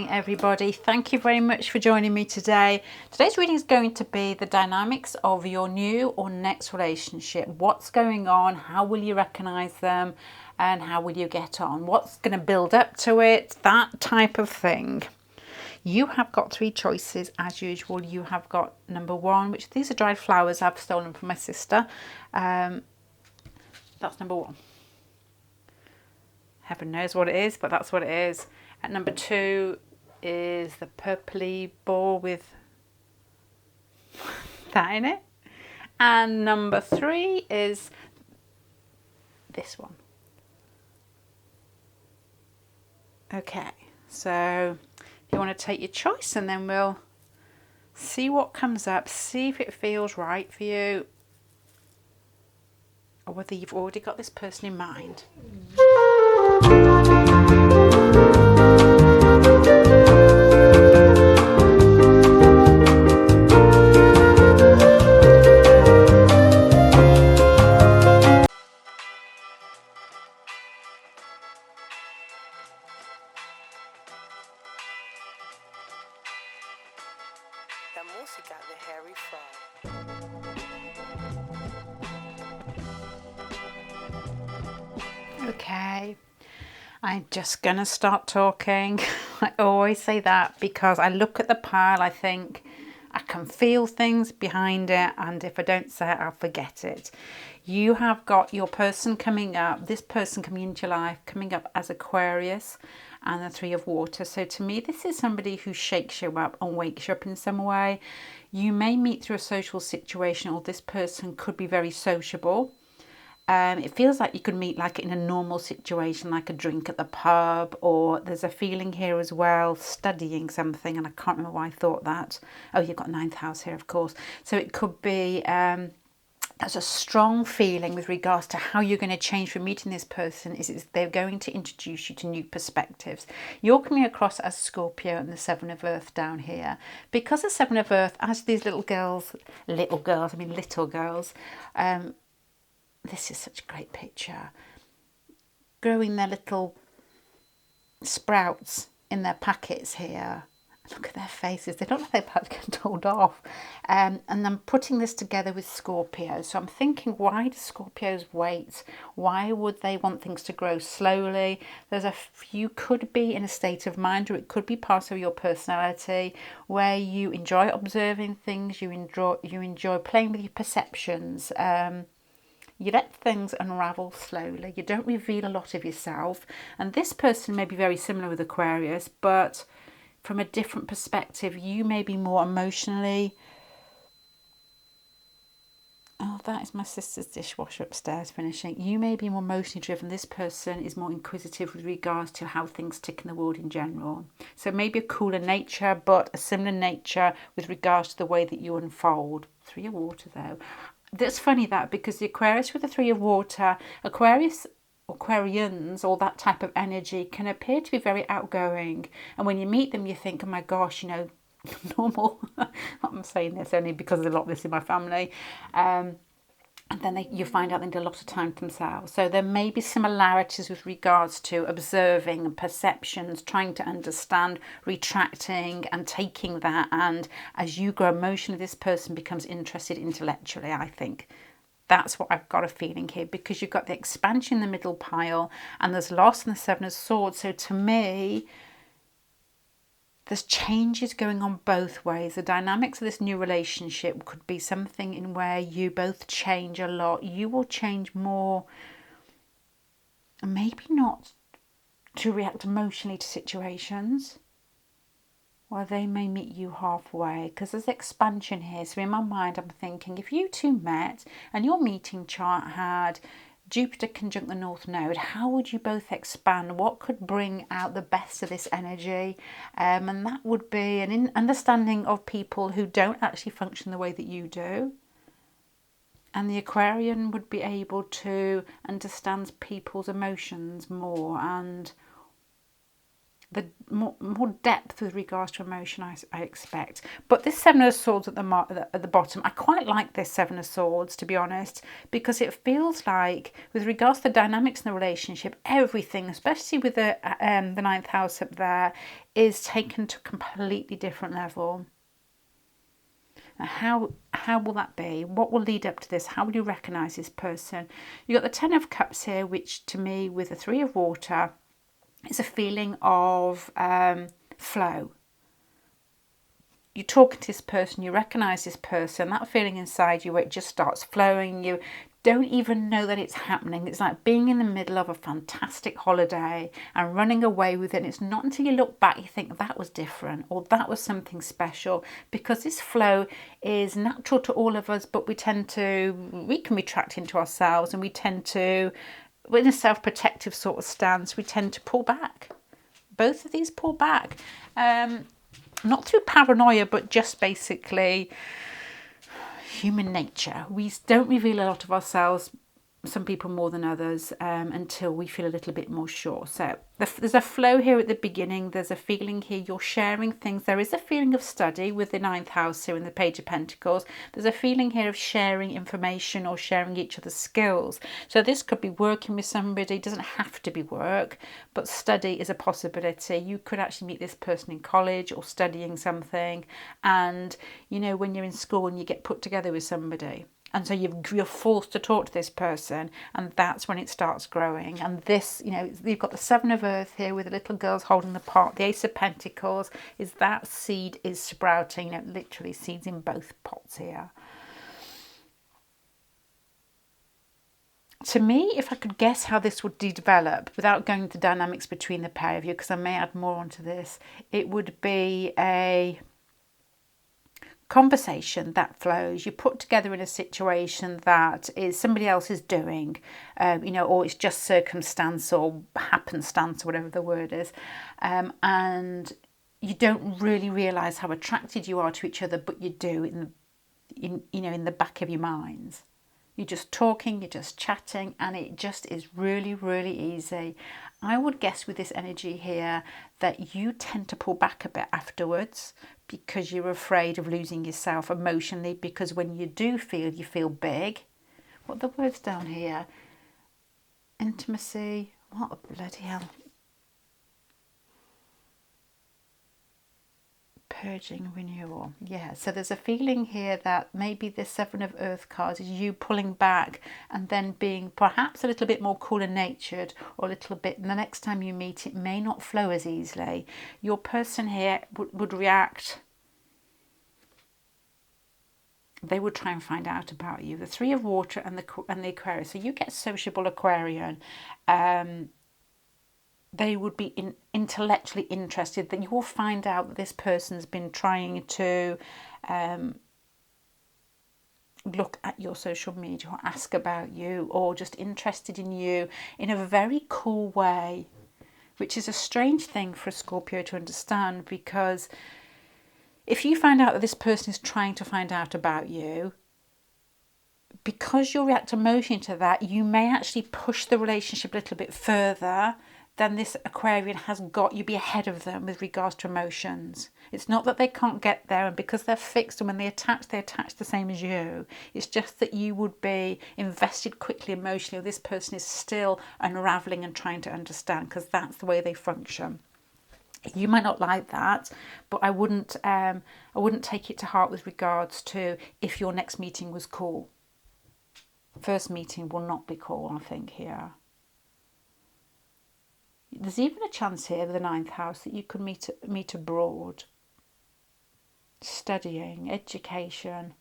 morning, everybody. Thank you very much for joining me today. Today's reading is going to be the dynamics of your new or next relationship. What's going on? How will you recognize them? And how will you get on? What's going to build up to it? That type of thing. You have got three choices as usual. You have got number one, which these are dried flowers I've stolen from my sister. That's number one. Heaven knows what it is, but that's what it is. And number two is the purpley ball with that in it. And number three is this one. Okay, so if you want to take your choice and then we'll see what comes up, see if it feels right for you or whether you've already got this person in mind. La música de Harry Fraud. Okay, I'm just gonna start talking. I always say that because I look at the pile, I think I can feel things behind it, and if I don't say it, I'll forget it. You have got your person coming up, this person coming into your life, coming up as Aquarius and the Three of Water. So to me, this is somebody who shakes you up and wakes you up in some way. You may meet through a social situation, or this person could be very sociable. It feels like you could meet like in a normal situation, like a drink at the pub, or there's a feeling here as well, studying something, and I can't remember why I thought that. Oh, you've got ninth house here, of course. So it could be, there's a strong feeling with regards to how you're going to change from meeting this person is they're going to introduce you to new perspectives. You're coming across as Scorpio and the Seven of Earth down here. Because the Seven of Earth, as these little girls, this is such a great picture. Growing their little sprouts in their packets here. Look at their faces. They don't look like they're about to get told off. And I'm putting this together with Scorpio. So I'm thinking, why do Scorpios wait? Why would they want things to grow slowly? You could be in a state of mind, or it could be part of your personality where you enjoy observing things. You enjoy playing with your perceptions. You let things unravel slowly. You don't reveal a lot of yourself. And this person may be very similar with Aquarius, but from a different perspective. You may be more emotionally... Oh, that is my sister's dishwasher upstairs finishing. You may be more emotionally driven. This person is more inquisitive with regards to how things tick in the world in general. So maybe a cooler nature, but a similar nature with regards to the way that you unfold. Three of Water, though. That's funny that, because the Aquarius with the Three of Water, Aquarians, all that type of energy can appear to be very outgoing. And when you meet them, you think, oh my gosh, you know, normal. I'm saying this only because there's a lot of this in my family. And then you find out they need a lot of time to themselves. So there may be similarities with regards to observing and perceptions, trying to understand, retracting and taking that. And as you grow emotionally, this person becomes interested intellectually, I think. That's what I've got a feeling here, because you've got the expansion in the middle pile and there's loss in the Seven of Swords. So to me, there's changes going on both ways. The dynamics of this new relationship could be something in where you both change a lot. You will change more, maybe not to react emotionally to situations, or they may meet you halfway, because there's expansion here. So in my mind, I'm thinking, if you two met and your meeting chart had Jupiter conjunct the North Node, how would you both expand? What could bring out the best of this energy? And that would be an understanding of people who don't actually function the way that you do. And the Aquarian would be able to understand people's emotions more, and the more depth with regards to emotion I expect. But this Seven of Swords at the bottom, I quite like this Seven of Swords, to be honest, because it feels like with regards to the dynamics in the relationship, everything, especially with the ninth house up there, is taken to a completely different level. Now, how will that be? What will lead up to this? How will you recognise this person? You've got the Ten of Cups here, which to me, with the Three of Water, is a feeling of flow. You're talking to this person, you recognise this person, that feeling inside you where it just starts flowing. You don't even know that it's happening. It's like being in the middle of a fantastic holiday and running away with it. And it's not until you look back you think that was different or that was something special, because this flow is natural to all of us, but we can retract into ourselves, and we tend to, we're in a self-protective sort of stance, we tend to pull back. Both of these pull back. Not through paranoia, but just basically human nature. We don't reveal a lot of ourselves, some people more than others, until we feel a little bit more sure. So there's a flow here at the beginning. There's a feeling here you're sharing things. There is a feeling of study with the ninth house here in the Page of Pentacles. There's a feeling here of sharing information or sharing each other's skills. So this could be working with somebody. It doesn't have to be work, but study is a possibility. You could actually meet this person in college or studying something. And, you know, when you're in school and you get put together with somebody, and so you're forced to talk to this person, and that's when it starts growing. And this, you know, you've got the Seven of Earth here with the little girls holding the pot. The Ace of Pentacles is that seed is sprouting. You know, literally seeds in both pots here. To me, if I could guess how this would develop without going into dynamics between the pair of you, because I may add more onto this, it would be a conversation that flows. You put together in a situation that is somebody else is doing, you know, or it's just circumstance or happenstance or whatever the word is, and you don't really realise how attracted you are to each other, but you do in the back of your minds. You're just talking, you're just chatting, and it just is really, really easy. I would guess with this energy here that you tend to pull back a bit afterwards because you're afraid of losing yourself emotionally, because when you do feel, you feel big. What are the words down here? Intimacy. What the bloody hell? Purging, renewal. Yeah, so there's a feeling here that maybe the Seven of Earth card is you pulling back and then being perhaps a little bit more cool and natured, or a little bit, and the next time you meet it may not flow as easily. Your person here would react. They would try and find out about you. The Three of Water and the Aquarius. So you get sociable Aquarian. They would be intellectually interested, that you will find out that this person's been trying to look at your social media or ask about you, or just interested in you in a very cool way, which is a strange thing for a Scorpio to understand, because if you find out that this person is trying to find out about you, because you'll react emotionally to that, you may actually push the relationship a little bit further than this Aquarian has got. You'd be ahead of them with regards to emotions. It's not that they can't get there, and because they're fixed, and when they attach the same as you. It's just that you would be invested quickly emotionally, or this person is still unravelling and trying to understand, because that's the way they function. You might not like that, but I wouldn't take it to heart with regards to if your next meeting was cool. First meeting will not be cool, I think, here. There's even a chance here with the ninth house that you could meet abroad, studying, education,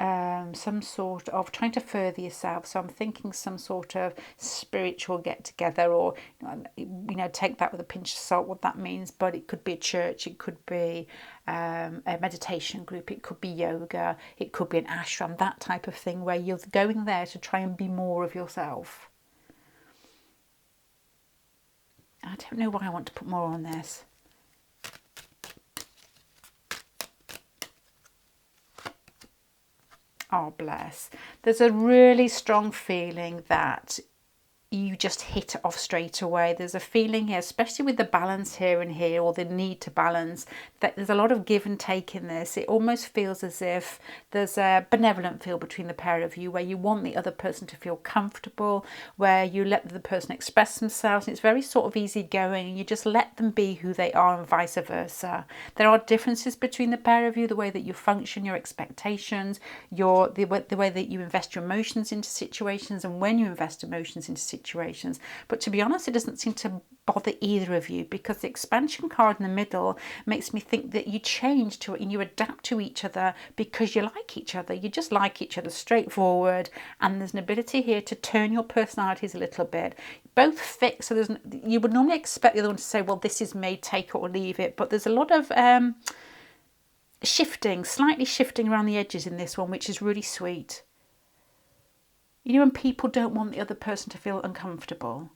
some sort of trying to further yourself. So I'm thinking some sort of spiritual get together, or you know, take that with a pinch of salt what that means. But it could be a church, it could be a meditation group, it could be yoga, it could be an ashram, that type of thing, where you're going there to try and be more of yourself. I don't know why I want to put more on this. Oh, bless. There's a really strong feeling that you just hit it off straight away. There's a feeling here, especially with the balance here and here, or the need to balance, that there's a lot of give and take in this. It almost feels as if there's a benevolent feel between the pair of you, where you want the other person to feel comfortable, where you let the person express themselves. And it's very sort of easygoing, and you just let them be who they are, and vice versa. There are differences between the pair of you, the way that you function, your expectations, the way that you invest your emotions into situations, and when you invest emotions into situations. But to be honest, it doesn't seem to bother either of you, because the expansion card in the middle makes me think that you change to it and you adapt to each other because you like each other. You just like each other, straightforward, and there's an ability here to turn your personalities a little bit. Both fit, so you would normally expect the other one to say, well, this is me, take it or leave it, but there's a lot of slightly shifting around the edges in this one, which is really sweet. You know, when people don't want the other person to feel uncomfortable,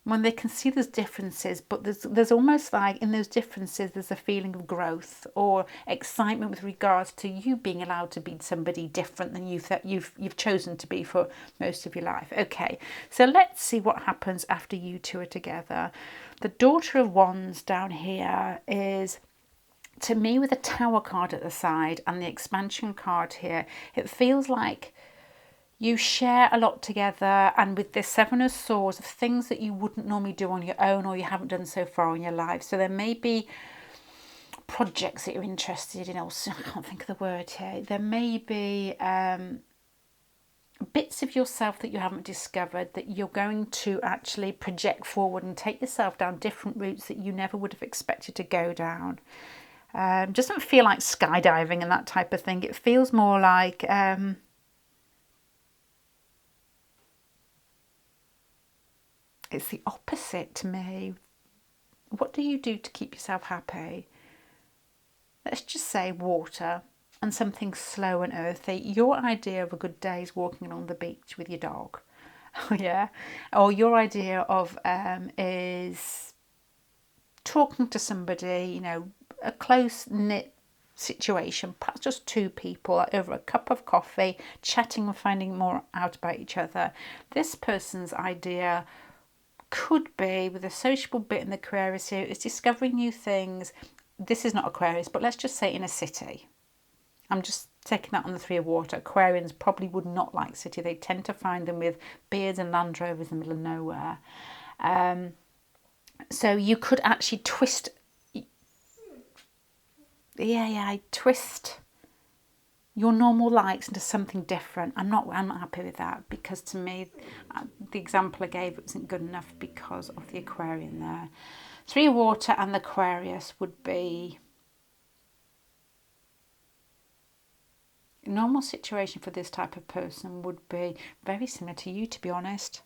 when they can see there's differences, but there's almost like in those differences there's a feeling of growth or excitement with regards to you being allowed to be somebody different than you've chosen to be for most of your life. Okay, so let's see what happens after you two are together. The Daughter of Wands down here is, to me, with a Tower card at the side and the expansion card here, it feels like you share a lot together, and with this Seven of Swords, of things that you wouldn't normally do on your own or you haven't done so far in your life. So there may be projects that you're interested in. Also, I can't think of the word here. There may be bits of yourself that you haven't discovered that you're going to actually project forward and take yourself down different routes that you never would have expected to go down. Doesn't feel like skydiving and that type of thing. It feels more like it's the opposite to me. What do you do to keep yourself happy? Let's just say water and something slow and earthy. Your idea of a good day is walking along the beach with your dog. Yeah. Or your idea of is talking to somebody, you know, a close-knit situation, perhaps just two people over a cup of coffee, chatting and finding more out about each other. This person's idea could be, with a sociable bit in the Aquarius here, is discovering new things. This is not Aquarius, but let's just say in a city. I'm just taking that on the Three of Water. Aquarians probably would not like city. They tend to find them with beards and Land Rovers in the middle of nowhere. So you could actually twist your normal likes into something different. I'm not happy with that, because to me the example I gave wasn't good enough because of the Aquarian there. Three of Water and the Aquarius would be a normal situation for this type of person, would be very similar to you, to be honest.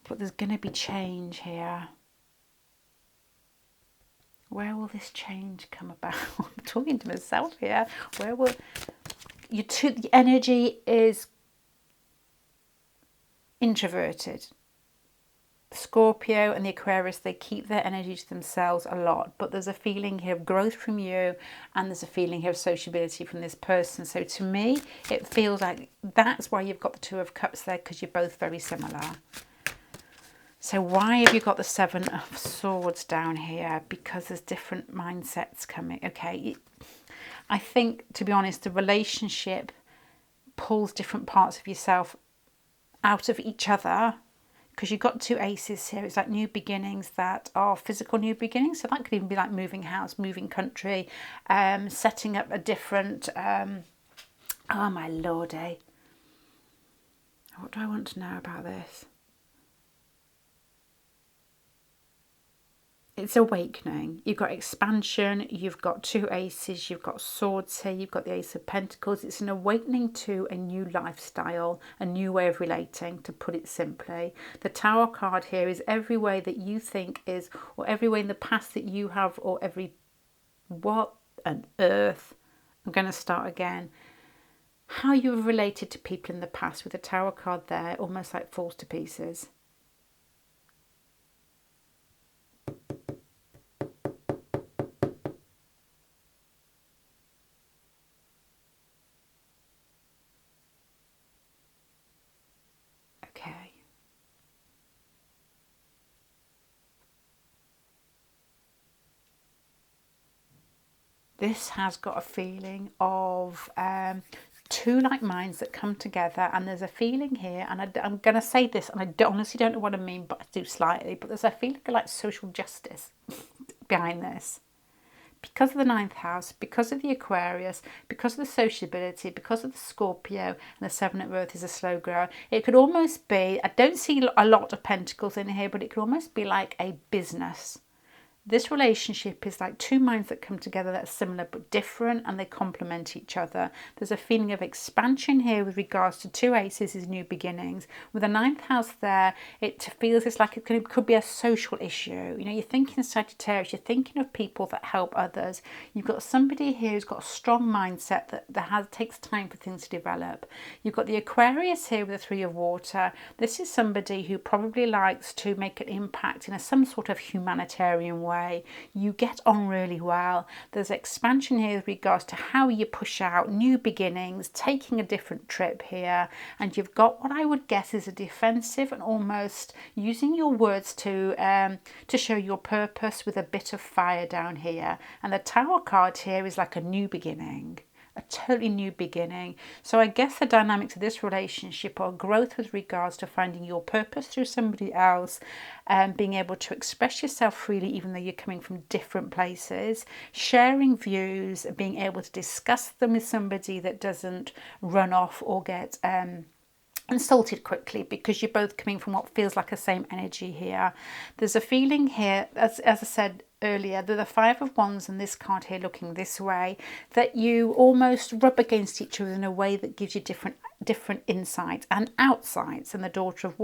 But there's going to be change here. Where will this change come about? I'm talking to myself here. Where will the energy is introverted. The Scorpio and the Aquarius, they keep their energy to themselves a lot, but there's a feeling here of growth from you, and there's a feeling here of sociability from this person. So to me, it feels like that's why you've got the Two of Cups there, because you're both very similar. So why have you got the Seven of Swords down here? Because there's different mindsets coming. Okay, I think, to be honest, the relationship pulls different parts of yourself out of each other, because you've got two aces here. It's like new beginnings that are physical new beginnings. So that could even be like moving house, moving country, setting up a different... oh my lordy. What do I want to know about this? It's awakening. You've got expansion, you've got two aces, you've got swords here, you've got the Ace of Pentacles. It's an awakening to a new lifestyle, a new way of relating, to put it simply. The Tower card here is every way that you think is, or every way in the past that you have, or every... What on earth? I'm going to start again. How you have related to people in the past, with the Tower card there, almost like falls to pieces. This has got a feeling of two like minds that come together, and there's a feeling here, and I'm going to say this, and honestly don't know what I mean, but I do slightly, but there's a feeling of like social justice behind this. Because of the ninth house, because of the Aquarius, because of the sociability, because of the Scorpio, and the seven of earth is a slow grower, it could almost be, I don't see a lot of pentacles in here, but it could almost be like a business. This relationship is like two minds that come together that are similar but different, and they complement each other. There's a feeling of expansion here with regards to two aces is new beginnings. With the ninth house there, it feels it's like it could be a social issue. You know, you're thinking Sagittarius, you're thinking of people that help others. You've got somebody here who's got a strong mindset that takes time for things to develop. You've got the Aquarius here with the three of water. This is somebody who probably likes to make an impact in some sort of humanitarian way. You get on really well. There's expansion here with regards to how you push out new beginnings, taking a different trip here, and you've got what I would guess is a defensive and almost using your words to show your purpose with a bit of fire down here. And the Tower card here is like a new beginning. A totally new beginning. So I guess the dynamics of this relationship are growth with regards to finding your purpose through somebody else, and being able to express yourself freely even though you're coming from different places, sharing views, being able to discuss them with somebody that doesn't run off or get insulted quickly, because you're both coming from what feels like the same energy here. There's a feeling here, as I said earlier, that the Five of Wands and this card here looking this way, that you almost rub against each other in a way that gives you different insights and outsights. And the Daughter of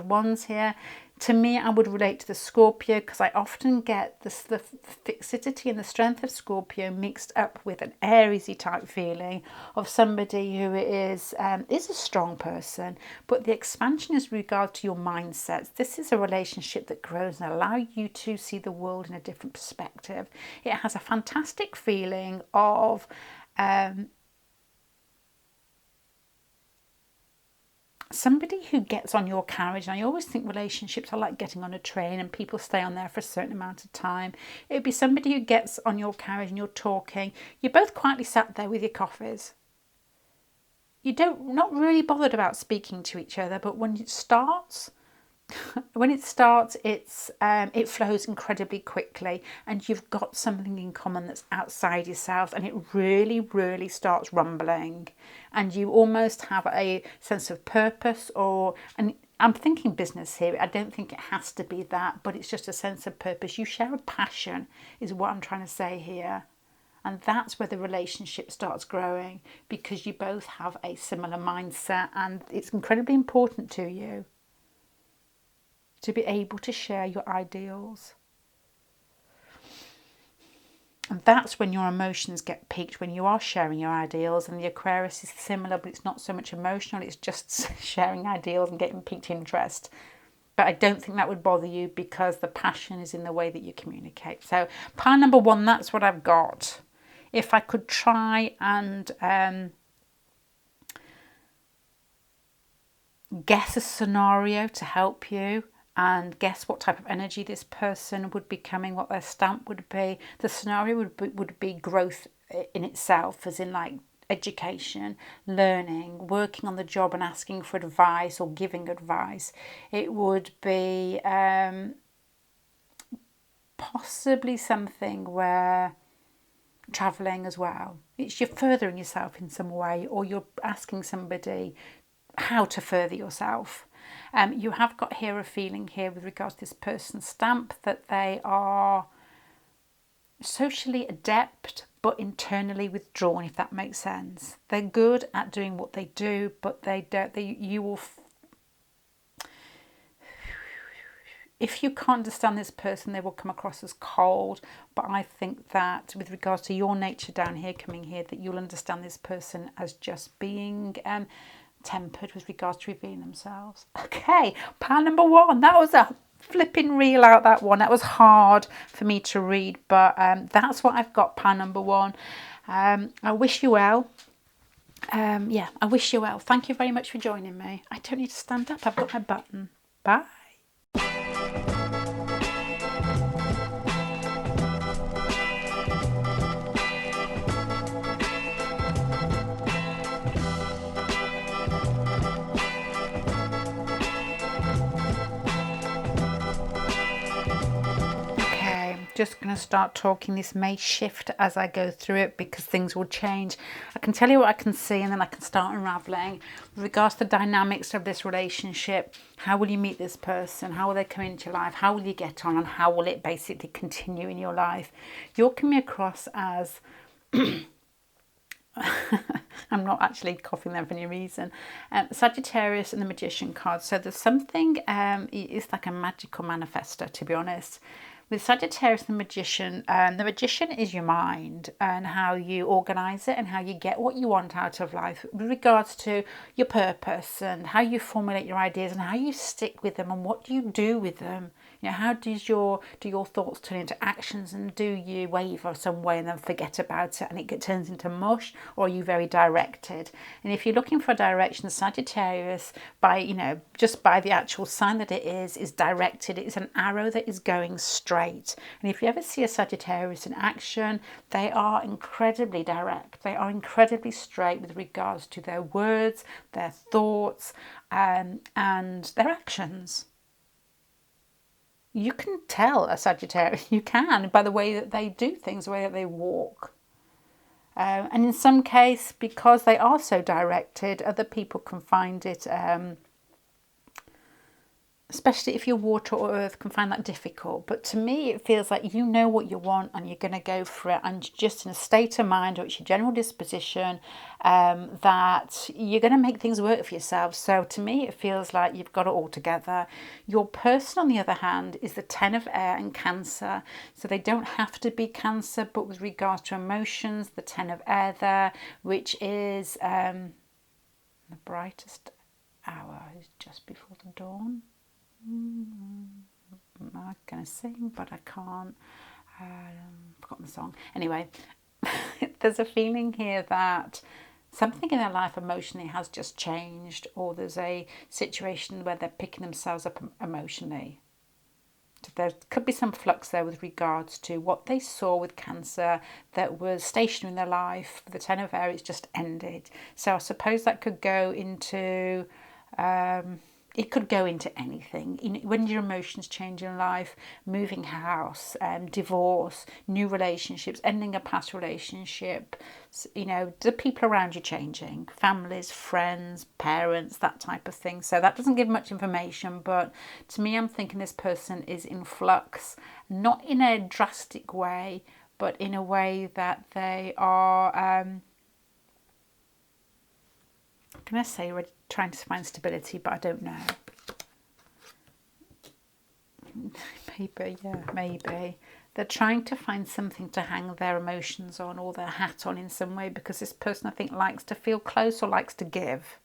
Wands here, to me, I would relate to the Scorpio, because I often get the fixity and the strength of Scorpio mixed up with an Ariesy type feeling of somebody who is a strong person, but the expansion is regard to your mindsets. This is a relationship that grows and allows you to see the world in a different perspective. It has a fantastic feeling of somebody who gets on your carriage. And I always think relationships are like getting on a train and people stay on there for a certain amount of time. It would be somebody who gets on your carriage and you're talking. You're both quietly sat there with your coffees. Not really bothered about speaking to each other, but when it starts, it flows incredibly quickly, and you've got something in common that's outside yourself, and it really, really starts rumbling, and you almost have a sense of purpose, and I'm thinking business here. I don't think it has to be that, but it's just a sense of purpose. You share a passion is what I'm trying to say here. And that's where the relationship starts growing, because you both have a similar mindset, and it's incredibly important to you to be able to share your ideals. And that's when your emotions get peaked, when you are sharing your ideals. And the Aquarius is similar, but it's not so much emotional, it's just sharing ideals and getting piqued interest. But I don't think that would bother you, because the passion is in the way that you communicate. So pile number one, that's what I've got. If I could try and guess a scenario to help you and guess what type of energy this person would be coming, what their stamp would be, the scenario would be growth in itself, as in like education, learning, working on the job and asking for advice or giving advice. It would be possibly something where travelling as well. It's you're furthering yourself in some way, or you're asking somebody how to further yourself. You have got here a feeling here with regards to this person's stamp that they are socially adept but internally withdrawn, if that makes sense. They're good at doing what they do, but if you can't understand this person, they will come across as cold. But I think that with regards to your nature down here, coming here, that you'll understand this person as just being tempered with regards to revealing themselves. Okay, pile number one. That was a flipping reel out, that one. That was hard for me to read, but that's what I've got, pile number one. I wish you well. I wish you well. Thank you very much for joining me. I don't need to stand up. I've got my button. Bye. just going to start talking. This may shift as I go through it because things will change. I can tell you what I can see and then I can start unraveling. With regards to the dynamics of this relationship, how will you meet this person? How will they come into your life? How will you get on? And how will it basically continue in your life? You're coming across as... I'm not actually coughing there for any reason. Sagittarius and the Magician card. So there's something, it's like a magical manifester, to be honest. With Sagittarius and the Magician is your mind and how you organise it and how you get what you want out of life with regards to your purpose and how you formulate your ideas and how you stick with them and what do you do with them. You know, how do your thoughts turn into actions, and do you waver some way and then forget about it and it turns into mush, or are you very directed? And if you're looking for direction, Sagittarius, just by the actual sign that it is directed. It's an arrow that is going straight. And if you ever see a Sagittarius in action, they are incredibly direct. They are incredibly straight with regards to their words, their thoughts, and their actions. You can tell a Sagittarius, you can, by the way that they do things, the way that they walk. And in some case, because they are so directed, other people can find it, especially if you're water or earth, can find that difficult. But to me, it feels like you know what you want and you're going to go for it, and just in a state of mind, or it's your general disposition, that you're going to make things work for yourself. So to me, it feels like you've got it all together. Your person, on the other hand, is the 10 of air and Cancer. So they don't have to be Cancer, but with regards to emotions, the 10 of air there, which is the brightest hour is just before the dawn. I'm going to sing, but I can't. Forgot the song. Anyway, there's a feeling here that something in their life emotionally has just changed, or there's a situation where they're picking themselves up emotionally. So there could be some flux there with regards to what they saw with Cancer that was stationary in their life. The 10 of air, it's just ended. So I suppose that could go into... it could go into anything. When your emotions change in life, moving house, divorce, new relationships, ending a past relationship, the people around you changing, families, friends, parents, that type of thing. So that doesn't give much information, but to me, I'm thinking this person is in flux, not in a drastic way, but in a way that they are... can I say we're trying to find stability, but I don't know. Maybe. They're trying to find something to hang their emotions on or their hat on in some way, because this person, I think, likes to feel close or likes to give,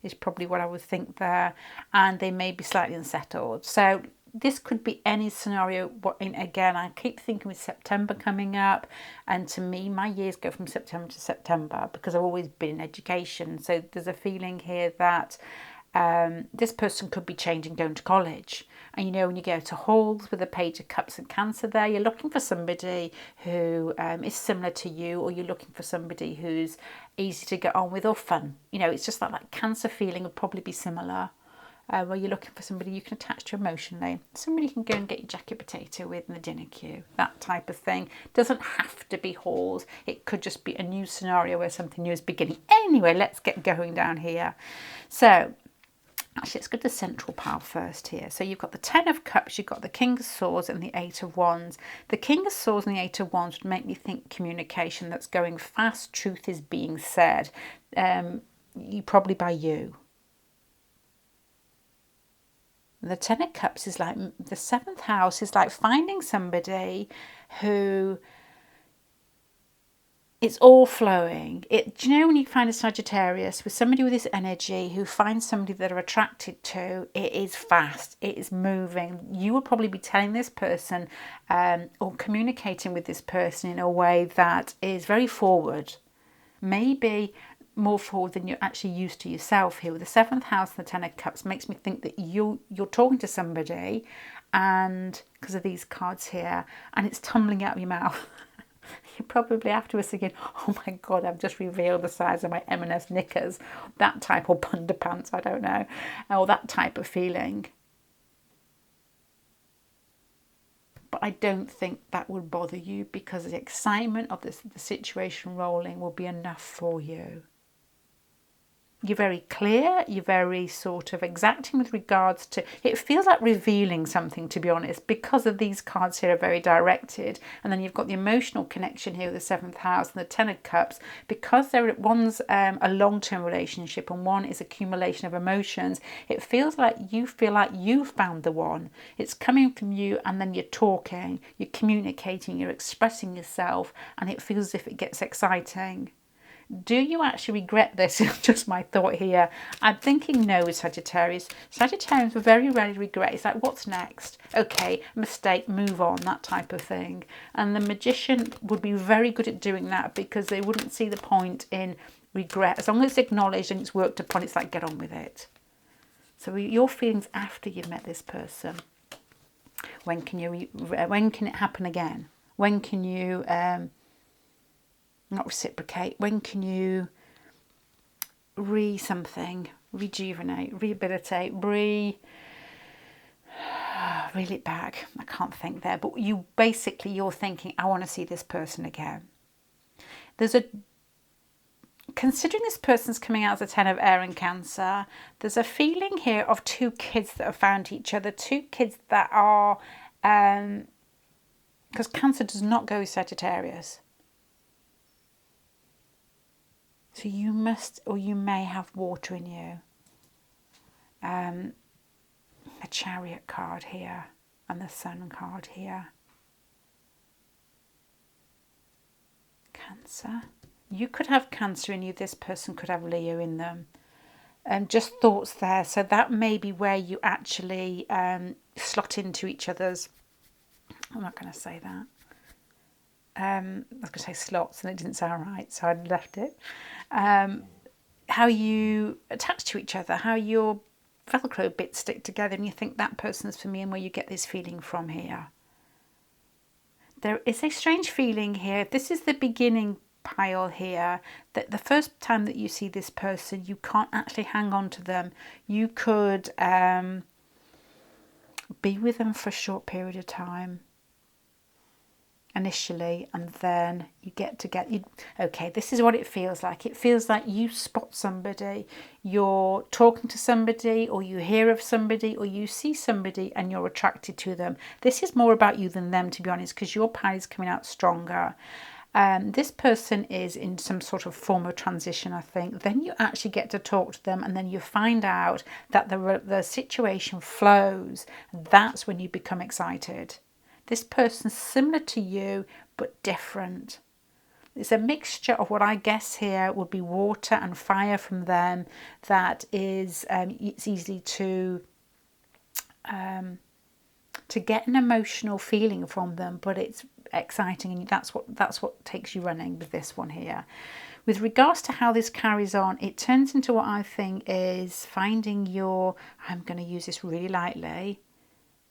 is probably what I would think there. And they may be slightly unsettled. So this could be any scenario. Again, I keep thinking with September coming up, and to me, my years go from September to September because I've always been in education. So there's a feeling here that this person could be changing, going to college. And when you go to halls with a Page of Cups and Cancer there, you're looking for somebody who is similar to you, or you're looking for somebody who's easy to get on with or fun. It's just that Cancer feeling would probably be similar. Where you're looking for somebody you can attach to emotionally, somebody you can go and get your jacket potato with in the dinner queue, that type of thing. Doesn't have to be halls. It could just be a new scenario where something new is beginning. Anyway, let's get going down here. So actually, let's go to the central pile first here. So you've got the 10 of Cups, you've got the King of Swords and the 8 of Wands. The King of Swords and the 8 of Wands would make me think communication that's going fast, truth is being said, probably by you. The 10 of Cups is like the 7th house, is like finding somebody who it's all flowing. Do you know when you find a Sagittarius with somebody with this energy who finds somebody that are attracted to, it is fast, it is moving. You will probably be telling this person or communicating with this person in a way that is very forward. Maybe more forward than you're actually used to yourself here. With the 7th house and the 10 of Cups makes me think that you're talking to somebody, and because of these cards here, and it's tumbling out of your mouth. You're probably afterwards thinking, oh my God, I've just revealed the size of my M&S knickers. That type, or underpants, I don't know. Or that type of feeling. but I don't think that would bother you, because the excitement of the situation rolling will be enough for you. You're very clear, you're very sort of exacting with regards to, it feels like revealing something, to be honest, because of these cards here are very directed. And then you've got the emotional connection here with the 7th house and the 10 of cups, because one's a long-term relationship and one is accumulation of emotions. It feels like you found the one. It's coming from you, and then you're talking, you're communicating, you're expressing yourself, and it feels as if it gets exciting. Do you actually regret this? Just my thought here. I'm thinking no with Sagittarius. Sagittarians will very rarely regret. It's like, what's next? Okay, mistake, move on, that type of thing. And the Magician would be very good at doing that, because they wouldn't see the point in regret. As long as it's acknowledged and it's worked upon, it's like, get on with it. So your feelings after you've met this person. When can it happen again? When can you... not reciprocate. When can you rejuvenate, rehabilitate, reel it back? I can't think there, but you're thinking, I want to see this person again. Considering this person's coming out as a 10 of air and Cancer, there's a feeling here of 2 kids that have found each other, 2 kids that are, because Cancer does not go with Sagittarius. So you must, or you may have water in you. A Chariot card here and the Sun card here. Cancer. You could have Cancer in you. This person could have Leo in them. Just thoughts there. So that may be where you actually slot into each other's. I'm not going to say that. I was going to say slots, and it didn't sound right, so I left it. How you attach to each other, how your Velcro bits stick together, and you think that person's for me, and where you get this feeling from here. There is a strange feeling here. This is the beginning pile here, that the first time that you see this person, you can't actually hang on to them. You could be with them for a short period of time initially, and then okay, this is what it feels like. It feels like you spot somebody, you're talking to somebody, or you hear of somebody, or you see somebody and you're attracted to them. This is more about you than them, to be honest, because your pile is coming out stronger. This person is in some sort of form of transition, I think. Then you actually get to talk to them, and then you find out that the situation flows. That's when you become excited. This person's similar to you, but different. It's a mixture of what I guess here would be water and fire from them. That is, it's easy to get an emotional feeling from them, but it's exciting, and that's what takes you running with this one here. With regards to how this carries on, it turns into what I think is finding I'm going to use this really lightly,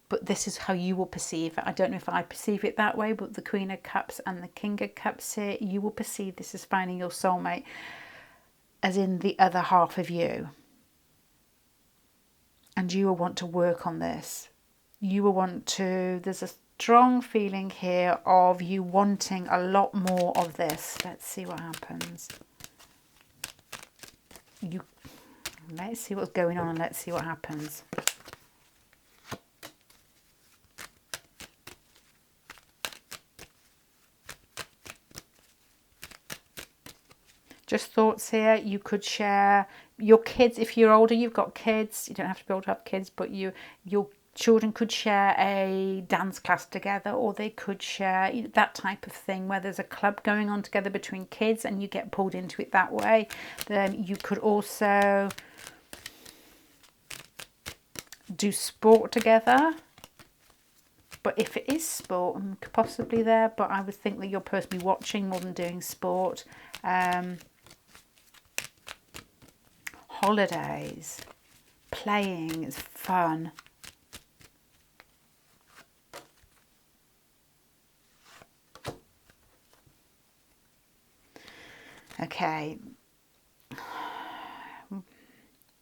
but this is how you will perceive it. I don't know if I perceive it that way, but the Queen of Cups and the King of Cups here, you will perceive this as finding your soulmate, as in the other half of you. And you will want to work on this. There's a strong feeling here of you wanting a lot more of this. Let's see what happens. Let's see what's going on, and let's see what happens. Just thoughts here. You could share your kids. If you're older, you've got kids. You don't have to be able to have kids, but your children could share a dance class together, or they could share that type of thing where there's a club going on together between kids and you get pulled into it that way. Then you could also do sport together. But if it is sport, possibly there, but I would think that you're personally watching more than doing sport. Holidays, playing is fun. Okay.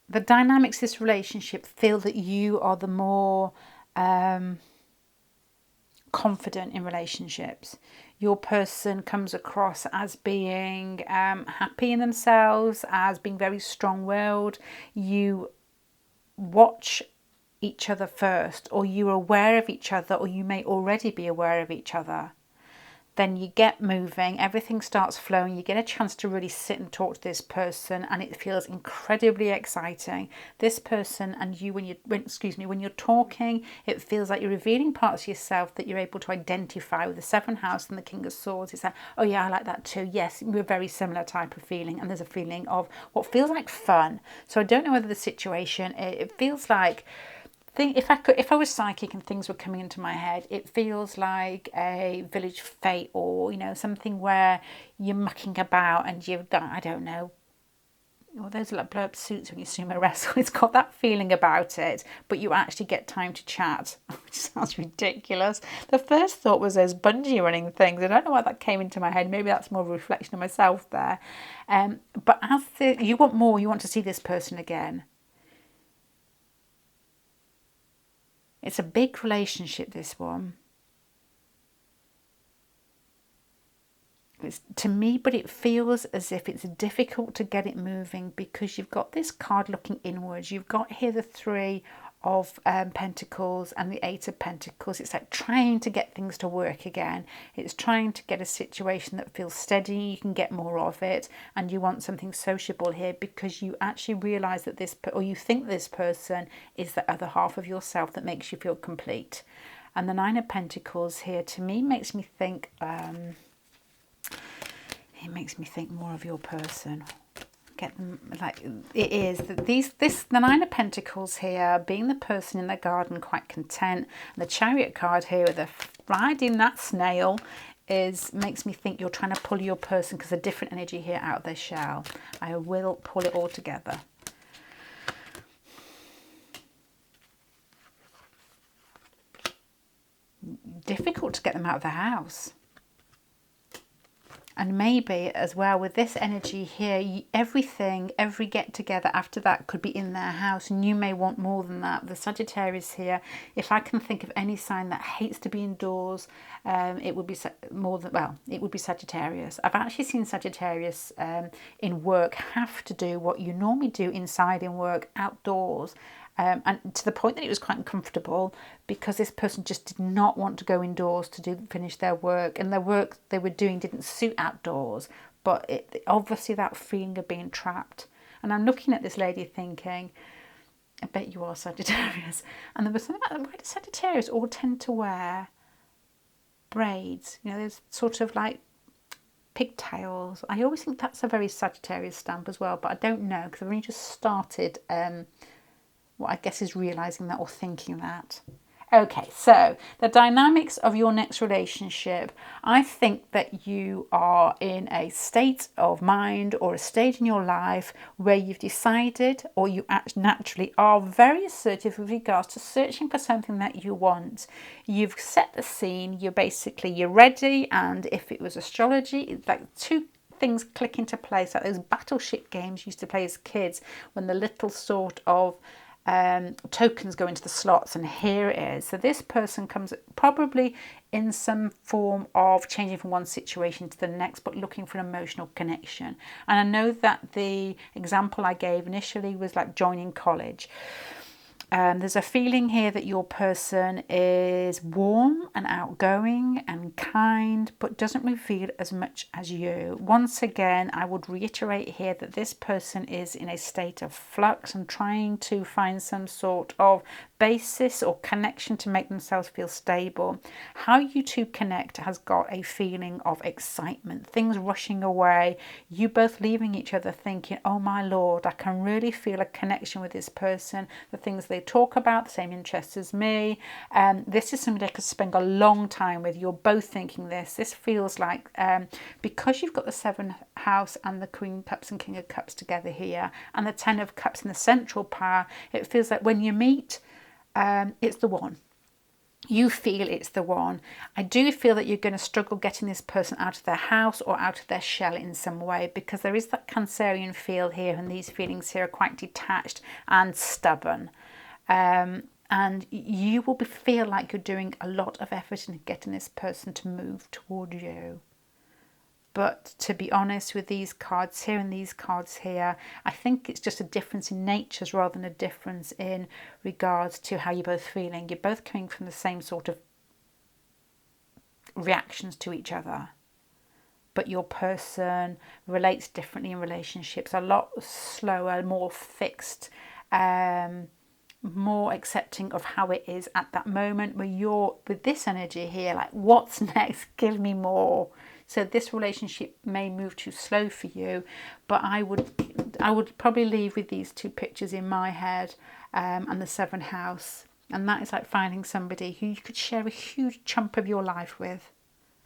The dynamics of this relationship feel that you are the more confident in relationships. Your person comes across as being happy in themselves, as being very strong-willed. You watch each other first, or you're aware of each other, or you may already be aware of each other. Then you get moving, everything starts flowing, you get a chance to really sit and talk to this person, and it feels incredibly exciting. This person and you, when you're talking, it feels like you're revealing parts of yourself that you're able to identify with the Seventh House and the King of Swords. It's like, oh yeah, I like that too. Yes, we're a very similar type of feeling, and there's a feeling of what feels like fun. So I don't know whether the situation, it feels like, if I was psychic and things were coming into my head, it feels like a village fete, or something where you're mucking about and you've got, I don't know, well, those are like blow up suits when you sumo wrestle. It's got that feeling about it, but you actually get time to chat, which sounds ridiculous. The first thought was those bungee running things. I don't know why that came into my head. Maybe that's more of a reflection of myself there. But as you want more, you want to see this person again. It's a big relationship, this one. It's, to me, but it feels as if it's difficult to get it moving because you've got this card looking inwards. You've got here the Three of Pentacles and the Eight of Pentacles. It's like trying to get things to work again. It's trying to get a situation that feels steady. You can get more of it, and you want something sociable here because you actually realise that you think this person is the other half of yourself that makes you feel complete. And the Nine of Pentacles here, to me, makes me think. It makes me think more of your person. Get them, like, it is that the Nine of Pentacles here, being the person in the garden quite content, and the Chariot card here with the riding that snail makes me think you're trying to pull your person, because a different energy here, out of their shell. I will pull it all together. Difficult to get them out of the house. And maybe as well with this energy here, every get together after that could be in their house, and you may want more than that. The Sagittarius here, if I can think of any sign that hates to be indoors, it would be it would be Sagittarius. I've actually seen Sagittarius in work have to do what you normally do inside in work outdoors. And to the point that it was quite uncomfortable because this person just did not want to go indoors to finish their work, and the work they were doing didn't suit outdoors. But obviously that feeling of being trapped. And I'm looking at this lady thinking, I bet you are Sagittarius. And there was something about why do Sagittarius all tend to wear braids? There's sort of like pigtails. I always think that's a very Sagittarius stamp as well, but I don't know because I've only just started what I guess is realising that or thinking that. Okay, so the dynamics of your next relationship. I think that you are in a state of mind or a stage in your life where you've decided, or you naturally are very assertive with regards to searching for something that you want. You've set the scene, you're ready, and if it was astrology, it's like two things click into place, like those battleship games you used to play as kids when the little sort of tokens go into the slots, and here it is. So this person comes probably in some form of changing from one situation to the next, but looking for an emotional connection. And I know that the example I gave initially was like joining college. There's a feeling here that your person is warm and outgoing and kind, but doesn't reveal as much as you. Once again, I would reiterate here that this person is in a state of flux and trying to find some sort of basis or connection to make themselves feel stable. How you two connect has got a feeling of excitement, things rushing away, you both leaving each other thinking, oh my lord, I can really feel a connection with this person, the things they talk about, the same interests as me. This is somebody I could spend a long time with. You're both thinking this feels like because you've got the Seventh House and the Queen of Cups and King of Cups together here, and the Ten of Cups in the central power, it feels like when you meet, it's the one. You feel it's the one. I do feel that you're going to struggle getting this person out of their house or out of their shell in some way, because there is that Cancerian feel here, and these feelings here are quite detached and stubborn. And you will feel like you're doing a lot of effort in getting this person to move toward you. But to be honest, with these cards here and these cards here, I think it's just a difference in natures rather than a difference in regards to how you're both feeling. You're both coming from the same sort of reactions to each other. But your person relates differently in relationships, a lot slower, more fixed, more accepting of how it is at that moment, where you're with this energy here, like, what's next? Give me more. So this relationship may move too slow for you, but I would probably leave with these two pictures in my head, and the 7th house. And that is like finding somebody who you could share a huge chunk of your life with,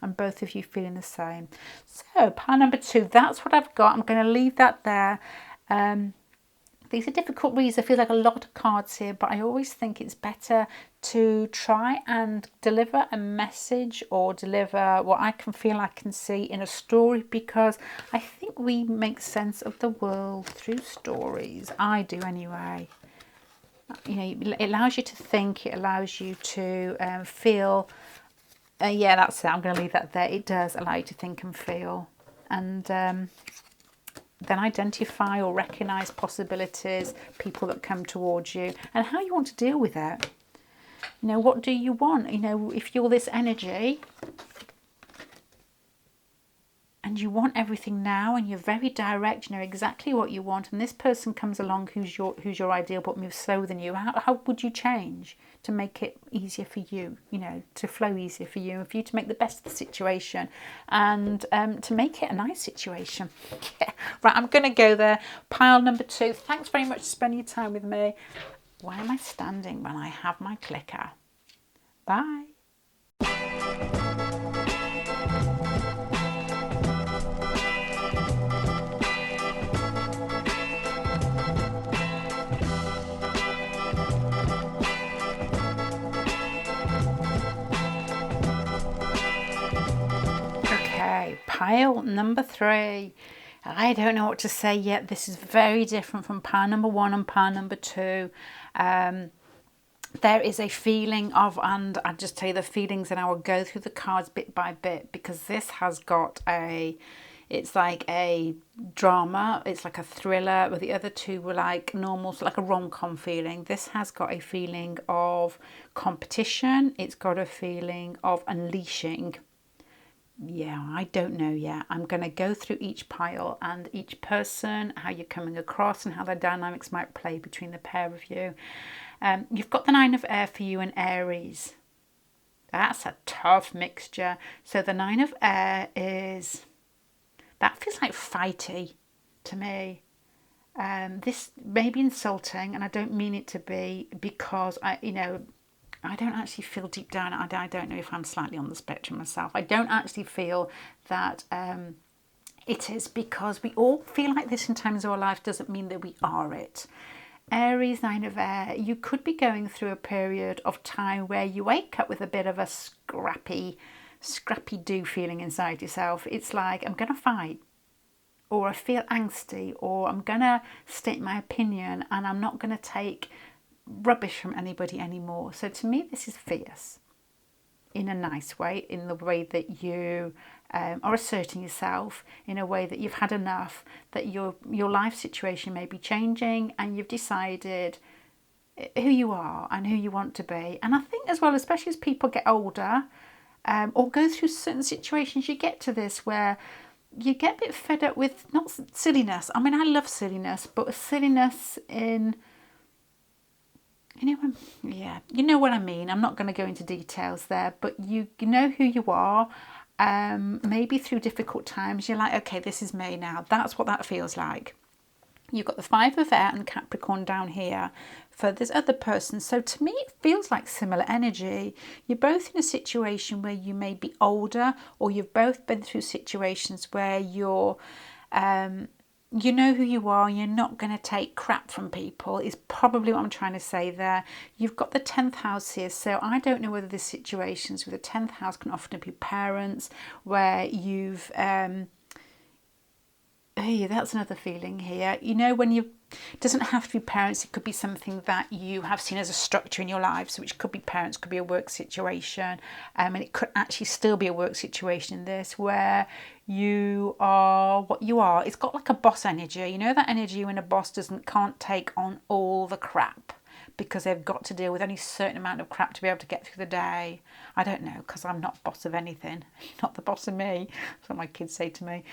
and both of you feeling the same. So pile number 2, that's what I've got. I'm going to leave that there. These are difficult reads. I feel like a lot of cards here, but I always think it's better to try and deliver a message or deliver what I can feel I can see in a story, because I think we make sense of the world through stories. I do anyway. You know, it allows you to think, it allows you to feel. Yeah, that's it. I'm going to leave that there. It does allow you to think and feel. And then identify or recognise possibilities, people that come towards you, and how you want to deal with it. You know, what do you want? You know, if you're this energy and you want everything now and you're very direct, you know exactly what you want, and this person comes along who's your ideal but moves slower than you, how would you change to make it easier for you, you know, to flow easier for you, and for you to make the best of the situation, and to make it a nice situation? Yeah. Right, I'm going to go there. Pile number 2. Thanks very much for spending your time with me. Why am I standing when I have my clicker? Bye. Okay, pile number 3. I don't know what to say yet. This is very different from pile number 1 and pile number 2. There is a feeling of, and I'll just tell you the feelings and I will go through the cards bit by bit, because this has got it's like a drama, it's like a thriller, but the other two were like normal, so like a rom-com feeling. This has got a feeling of competition, it's got a feeling of unleashing. Yeah, I don't know yet. I'm going to go through each pile and each person, how you're coming across and how the dynamics might play between the pair of you. You've got the 9 of Air for you and Aries. That's a tough mixture. So the 9 of Air that feels like fighty to me. This may be insulting, and I don't mean it to be, because I don't actually feel deep down, I don't know if I'm slightly on the spectrum myself. I don't actually feel that it is, because we all feel like this in times of our life doesn't mean that we are it. Aries, 9 of Air, you could be going through a period of time where you wake up with a bit of a scrappy do feeling inside yourself. It's like, I'm going to fight, or I feel angsty, or I'm going to state my opinion and I'm not going to take rubbish from anybody anymore. So to me, this is fierce in a nice way, in the way that you are asserting yourself, in a way that you've had enough, that your life situation may be changing and you've decided who you are and who you want to be. And I think as well, especially as people get older, or go through certain situations, you get to this where you get a bit fed up with, not silliness, I mean I love silliness, but silliness in, you know what I mean. I'm not going to go into details there, but you know who you are. Maybe through difficult times, you're like, okay, this is me now. That's what that feels like. You've got the 5 of Air and Capricorn down here for this other person. So to me, it feels like similar energy. You're both in a situation where you may be older, or you've both been through situations where you're you know who you are, you're not going to take crap from people, is probably what I'm trying to say there. You've got the 10th house here, so I don't know whether there's situations with the 10th house can often be parents, where you've, hey, that's another feeling here. You know, when It doesn't have to be parents. It could be something that you have seen as a structure in your life, so which could be parents, could be a work situation, and it could actually still be a work situation in this, where you are what you are. It's got like a boss energy. You know that energy when a boss can't take on all the crap because they've got to deal with only a certain amount of crap to be able to get through the day. I don't know, because I'm not boss of anything. You're not the boss of me. That's what my kids say to me.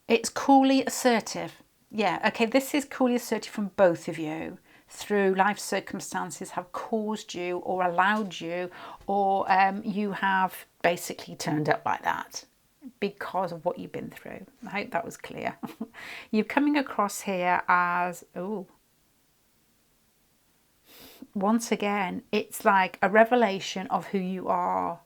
It's coolly assertive. Yeah, okay, this is coolly assertive from both of you through life circumstances have caused you or allowed you, or you have basically turned up like that because of what you've been through. I hope that was clear. You're coming across here as, once again, it's like a revelation of who you are.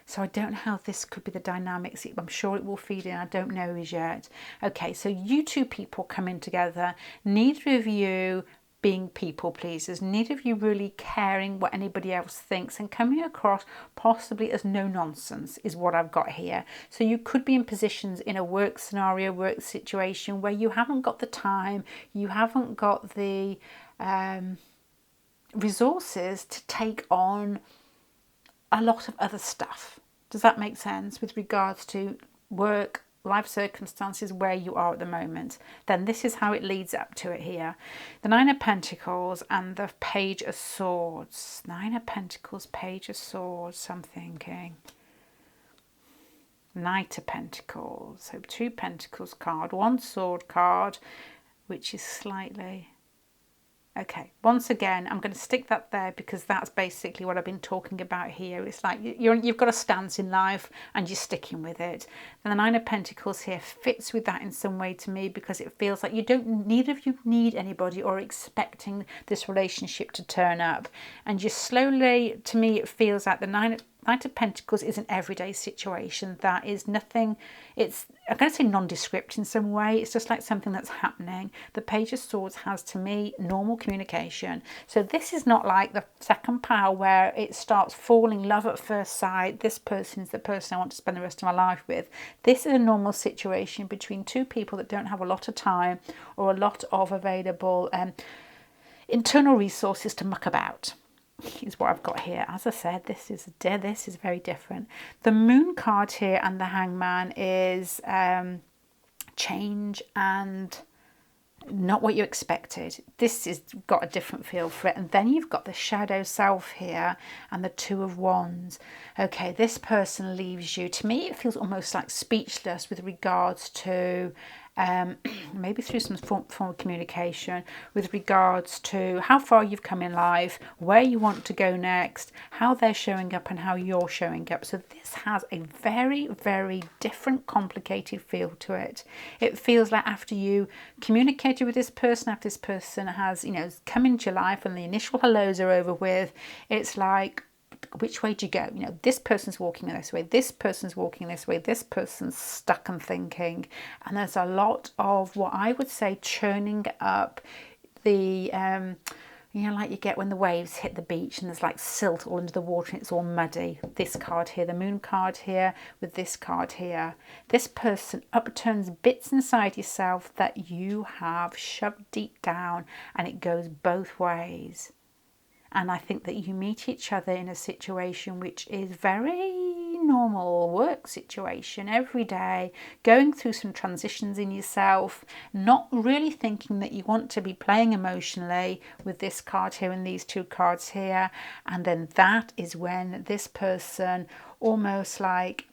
So I don't know how this could be the dynamics. I'm sure it will feed in. I don't know as yet. Okay, so you two people coming together. Neither of you being people pleasers. Neither of you really caring what anybody else thinks, and coming across possibly as no nonsense is what I've got here. So you could be in positions in a work scenario, work situation where you haven't got the time, you haven't got the resources to take on a lot of other stuff. Does that make sense with regards to work, life circumstances, where you are at the moment? Then this is how it leads up to it here. The Nine of Pentacles and the Page of Swords. Nine of Pentacles, Page of Swords, I'm thinking. Knight of Pentacles. So 2 Pentacles card, 1 Sword card, which is slightly... Okay, once again, I'm going to stick that there because that's basically what I've been talking about here. It's like you've got a stance in life and you're sticking with it. And the Nine of Pentacles here fits with that in some way to me, because it feels like neither of you need anybody or expecting this relationship to turn up. And you slowly, to me, it feels like the Knight of Pentacles is an everyday situation that is nothing, it's, I'm going to say nondescript in some way. It's just like something that's happening. The Page of Swords has, to me, normal communication. So this is not like the second pile where it starts falling love at first sight. This person is the person I want to spend the rest of my life with. This is a normal situation between two people that don't have a lot of time or a lot of available internal resources to muck about. Is what I've got here. As I said, this is very different. The Moon card here and the Hangman is change and not what you expected. This has got a different feel for it. And then you've got the Shadow Self here and the Two of Wands. Okay, this person leaves you. To me, it feels almost like speechless with regards to maybe through some form of communication with regards to how far you've come in life, where you want to go next, how they're showing up and how you're showing up. So this has a very, very different, complicated feel to it. It feels like after you communicated with this person, after this person has, come into your life and the initial hellos are over with, it's like, which way do you go? This person's walking this way, this person's walking this way, this person's stuck and thinking. And there's a lot of what I would say churning up the, like you get when the waves hit the beach and there's like silt all under the water and it's all muddy. This card here, the Moon card here with this card here. This person upturns bits inside yourself that you have shoved deep down, and it goes both ways. And I think that you meet each other in a situation which is very normal work situation every day, going through some transitions in yourself, not really thinking that you want to be playing emotionally with this card here and these two cards here. And then that is when this person almost like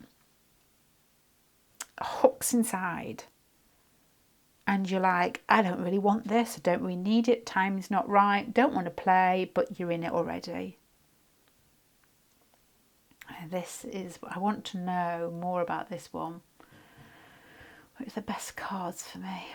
hooks inside. And you're like, I don't really want this, I don't really need it, time's not right, don't want to play, but you're in it already. This is, I want to know more about this one. What are the best cards for me?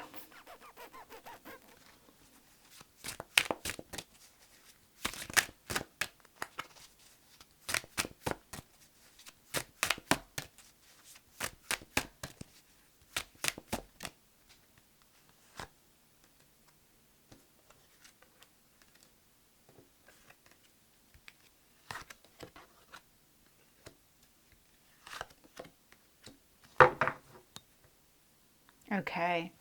Okay.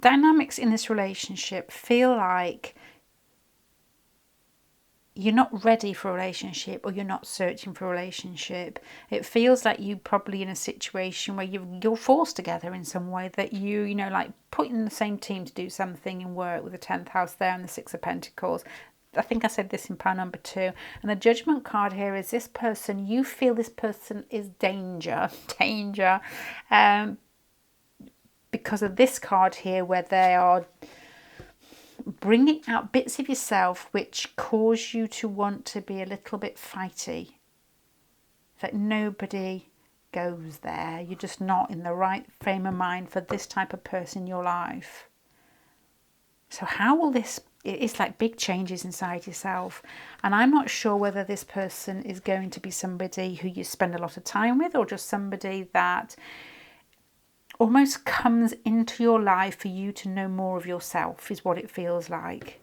dynamics in this relationship feel like you're not ready for a relationship, or you're not searching for a relationship. It feels like you're probably in a situation where you're forced together in some way, that you know, like put in the same team to do something in work, with the 10th house there and the 6 of Pentacles. I think I said this in pile number 2. And the Judgment card here is this person, you feel this person is danger, because of this card here, where they are bringing out bits of yourself which cause you to want to be a little bit fighty. That nobody goes there. You're just not in the right frame of mind for this type of person in your life. So how will this... It's like big changes inside yourself. And I'm not sure whether this person is going to be somebody who you spend a lot of time with, or just somebody that almost comes into your life for you to know more of yourself, is what it feels like.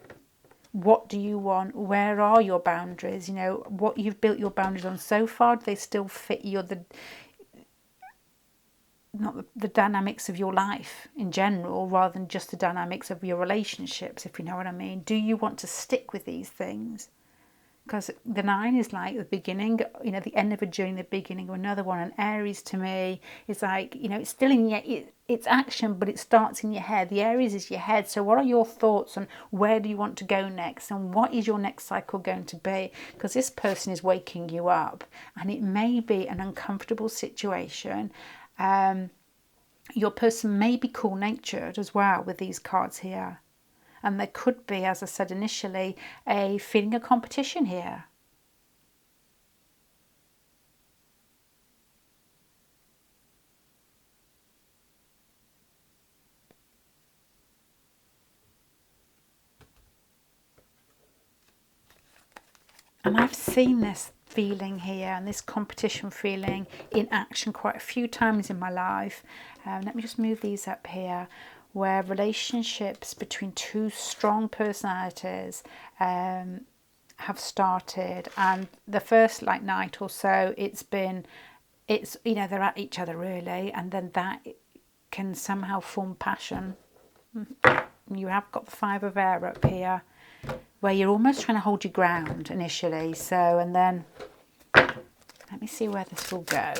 What do you want? Where are your boundaries? You know, what you've built your boundaries on so far, do they still fit the dynamics of your life in general, rather than just the dynamics of your relationships, if you know what I mean? Do you want to stick with these things? Because the 9 is like the beginning, you know, the end of a journey, the beginning of another one. And Aries to me is like, you know, it's still in your, it's action, but it starts in your head. The Aries is your head. So what are your thoughts on where do you want to go next? And what is your next cycle going to be? Because this person is waking you up, and it may be an uncomfortable situation. Your person may be cool-natured as well with these cards here. And there could be, as I said initially, a feeling of competition here. And I've seen this feeling here, and this competition feeling in action quite a few times in my life. Let me just move these up here, where relationships between two strong personalities have started, and the first like night or so, it's you know, they're at each other really, and then that can somehow form passion. You have got the 5 of air up here, where you're almost trying to hold your ground initially. So, and then let me see where this will go.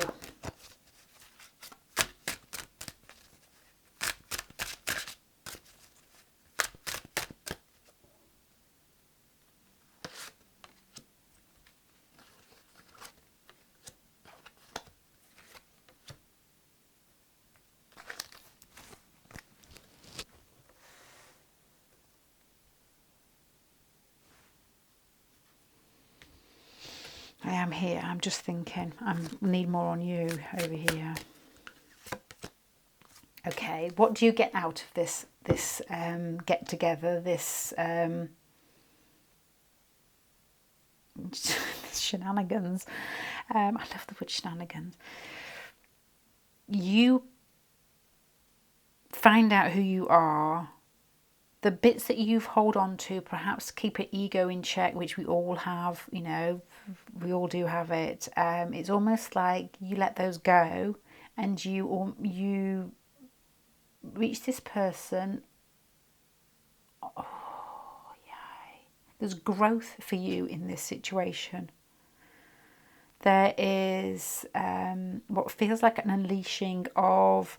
I am here. I'm just thinking. I need more on you over here. Okay, what do you get out of this get together? This shenanigans. I love the word shenanigans. You find out who you are. The bits that you hold on to, perhaps keep your ego in check, which we all have, you know, we all do have it. It's almost like you let those go, and you reach this person. Oh, yay. There's growth for you in this situation. There is what feels like an unleashing of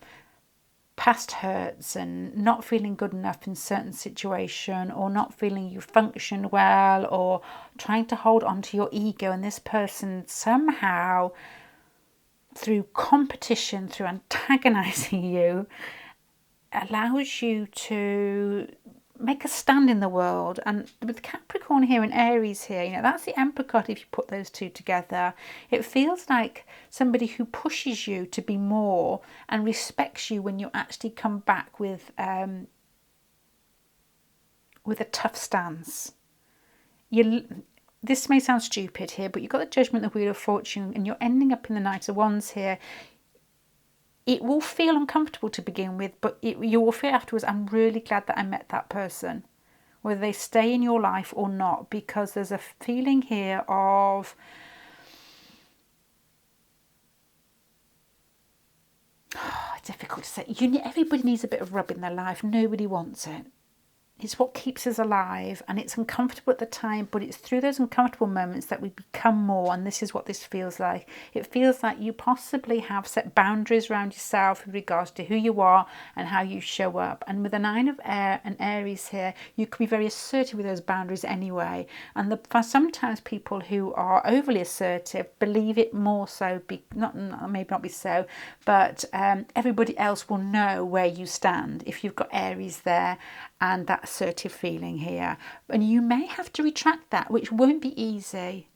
past hurts, and not feeling good enough in certain situation, or not feeling you function well, or trying to hold on to your ego, and this person somehow, through competition, through antagonizing you, allows you to make a stand in the world. And with Capricorn here and Aries here, you know, that's the Emperor card. If you put those two together, it feels like somebody who pushes you to be more and respects you when you actually come back with a tough stance. This may sound stupid here, but you've got the Judgment, the Wheel of Fortune, and you're ending up in the Knight of Wands here. It will feel uncomfortable to begin with, but you will feel afterwards, I'm really glad that I met that person, whether they stay in your life or not, because there's a feeling here of difficult to say. Everybody needs a bit of rub in their life. Nobody wants it. It's what keeps us alive, and it's uncomfortable at the time, but it's through those uncomfortable moments that we become more, and this is what this feels like. It feels like you possibly have set boundaries around yourself with regards to who you are and how you show up. And with the Nine of Air and Aries here, you can be very assertive with those boundaries anyway. And for sometimes people who are overly assertive believe it more so, maybe not be so, but everybody else will know where you stand if you've got Aries there and that assertive feeling here. And you may have to retract that, which won't be easy.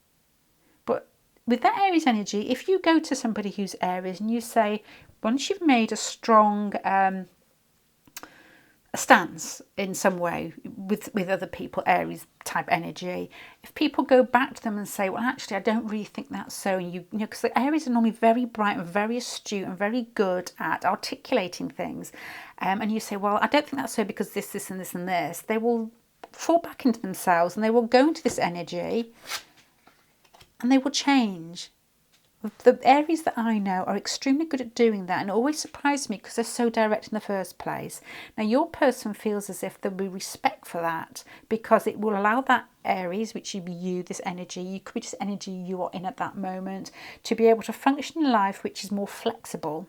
But with that Aries energy, if you go to somebody who's Aries and you say, once you've made a strong stance in some way with other people, Aries type energy, if people go back to them and say, well, actually, I don't really think that's so, and because the Aries are normally very bright and very astute and very good at articulating things, and you say, well, I don't think that's so because this and this and this, they will fall back into themselves and they will go into this energy and they will change. The Aries that I know are extremely good at doing that, and it always surprises me because they're so direct in the first place. Now, your person feels as if there'll be respect for that because it will allow that Aries, which would be you, this energy, you could be just energy you are in at that moment, to be able to function in life which is more flexible.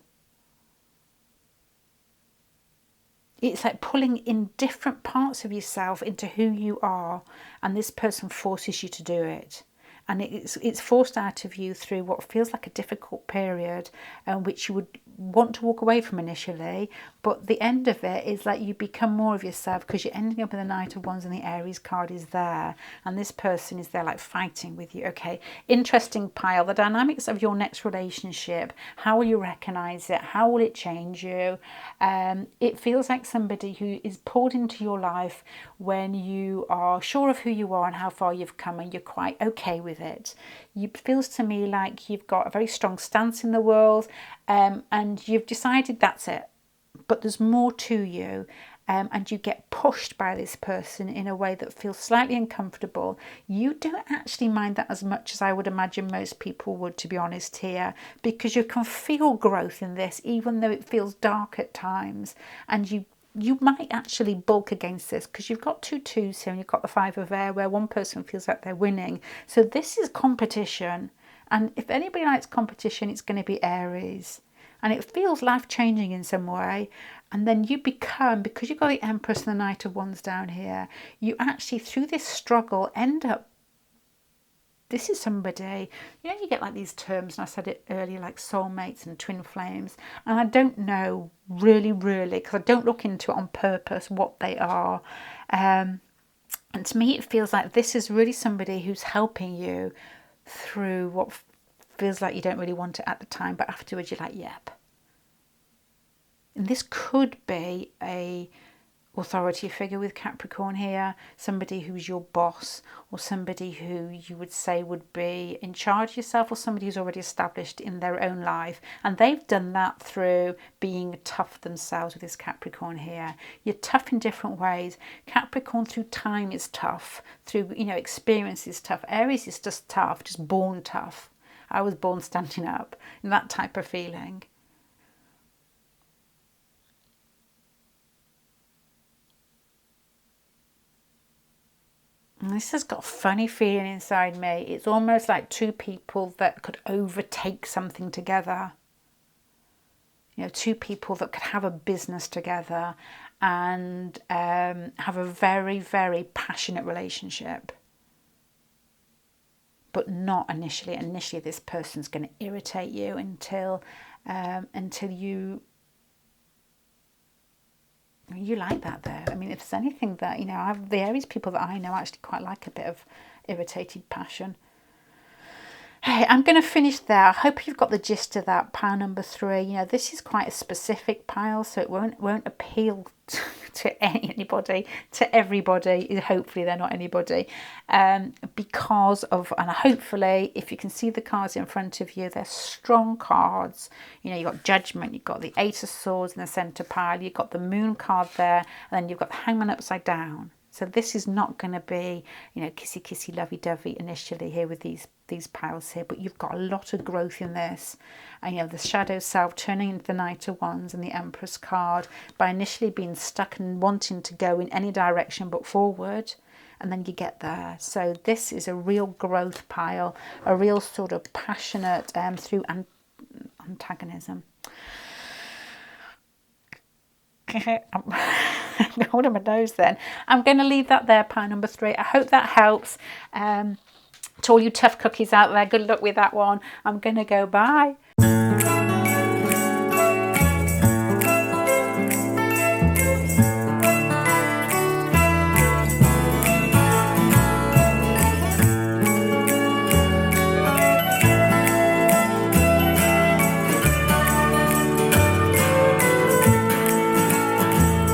It's like pulling in different parts of yourself into who you are, and this person forces you to do it. And it's forced out of you through what feels like a difficult period, which you would want to walk away from initially. But the end of it is like you become more of yourself because you're ending up with the Knight of Wands and the Aries card is there. And this person is there like fighting with you. Okay, interesting pile. The dynamics of your next relationship. How will you recognise it? How will it change you? It feels like somebody who is pulled into your life when you are sure of who you are and how far you've come and you're quite okay with it. It feels to me like you've got a very strong stance in the world, and you've decided that's it, but there's more to you, and you get pushed by this person in a way that feels slightly uncomfortable. You don't actually mind that as much as I would imagine most people would, to be honest here, because you can feel growth in this even though it feels dark at times, and you might actually bulk against this because you've got 2 2s here and you've got the 5 of Air where one person feels like they're winning. So this is competition. And if anybody likes competition, it's going to be Aries. And it feels life-changing in some way. And then you become, because you've got the Empress and the Knight of Wands down here, you actually, through this struggle, end up, this is somebody, you get like these terms, and I said it earlier, like soulmates and twin flames. And I don't know really, because I don't look into it on purpose what they are. And to me, it feels like this is really somebody who's helping you through what feels like you don't really want it at the time, but afterwards you're like, yep. And this could be a authority figure with Capricorn here, somebody who's your boss, or somebody who you would say would be in charge of yourself, or somebody who's already established in their own life, and they've done that through being tough themselves with this Capricorn here. You're tough in different ways. Capricorn through time is tough, through experience is tough. Aries is just tough, just born tough. I was born standing up, and that type of feeling. And this has got a funny feeling inside me. It's almost like 2 people that could overtake something together. 2 people that could have a business together and have a very, very passionate relationship. But not initially. Initially, this person's going to irritate you until you like that there. I mean, if there's anything that, the Aries people that I know actually quite like a bit of irritated passion. Hey, I'm going to finish there. I hope you've got the gist of that pile number 3. This is quite a specific pile, so it won't appeal to anybody, to everybody. Hopefully they're not anybody, because of, and hopefully if you can see the cards in front of you, they're strong cards. You've got Judgment, you've got the 8 of Swords in the centre pile, you've got the Moon card there, and then you've got the Hangman upside down. So this is not going to be, you know, kissy kissy lovey dovey initially here with these piles here, but you've got a lot of growth in this. And you know, the shadow self turning into the Knight of Wands and the Empress card by initially being stuck and wanting to go in any direction but forward, and then you get there. So this is a real growth pile, a real sort of passionate through antagonism. I'm holding my nose then. I'm going to leave that there, pile number 3. I hope that helps. To all you tough cookies out there, good luck with that one. I'm going to go bye.